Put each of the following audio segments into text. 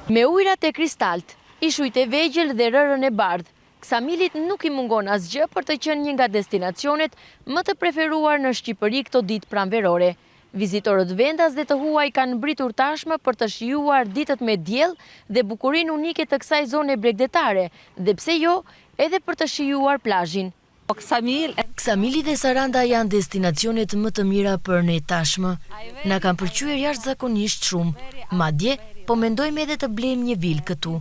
Me ujrat e kristalt, ishujt e vegjël dhe rërën e bardh, Ksamilit nuk i mungon asgjë për të qenë një nga destinacionet më të preferuar në Shqipëri këto ditë pranverore. Vizitorët vendas dhe të huaj kanë mbritur tashmë për të shijuar ditët me diell dhe bukurinë unike të kësaj zone bregdetare, dhe pse jo, edhe për të shijuar plazhin. Ksamili dhe Saranda janë destinacionet më të mira për ne tashmë. Na kanë pëlqyer jashtëzakonisht shumë. Madje po mendojmë edhe të blejmë një vilë këtu.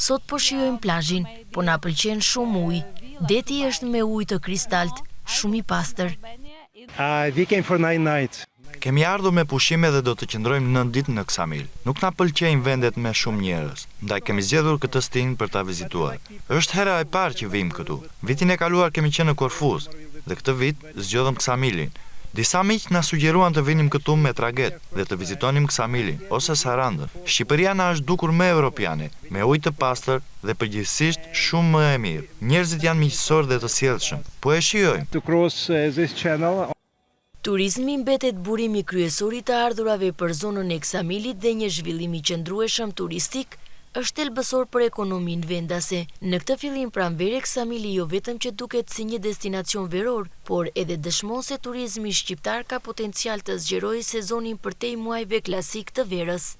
Sot po shijojmë plazhin, po na pëlqen shumë ujë. Deti është me ujë të kristalt, shumë i pastër. We came for 9 nights. Kemi ardhur me pushime dhe do të qëndrojmë 9 ditë në Ksamil. Nuk na pëlqejnë vendet me shumë njerëz, ndaj kemi zgjedhur këtë stin për ta vizituar. Është hera e parë që vim këtu. Vitin e kaluar kemi qenë në Korfuz dhe këtë vit zgjodhëm Ksamilin. Disa miq na sugjeruan të vinim këtu me traget dhe të vizitonim Ksamilin ose Sarandën. Shqipëria na është dukur më europiane, me ujë të pastër dhe përgjithsisht shumë më e mirë. Njerëzit janë miqësorë dhe të sjellshëm. Po e shijojmë. To cross this channel. Turizmi mbetet burimi kryesor i të ardhurave për zonën e Ksamilit dhe një zhvillim i qëndrueshëm turistik është elbësor për ekonominë vendase. Në këtë fillim pranvere Ksamili jo vetëm që duket si një destinacion veror, por edhe dëshmon se turizmi shqiptar ka potencial të zgjerojë sezonin përtej muajve klasik të verës.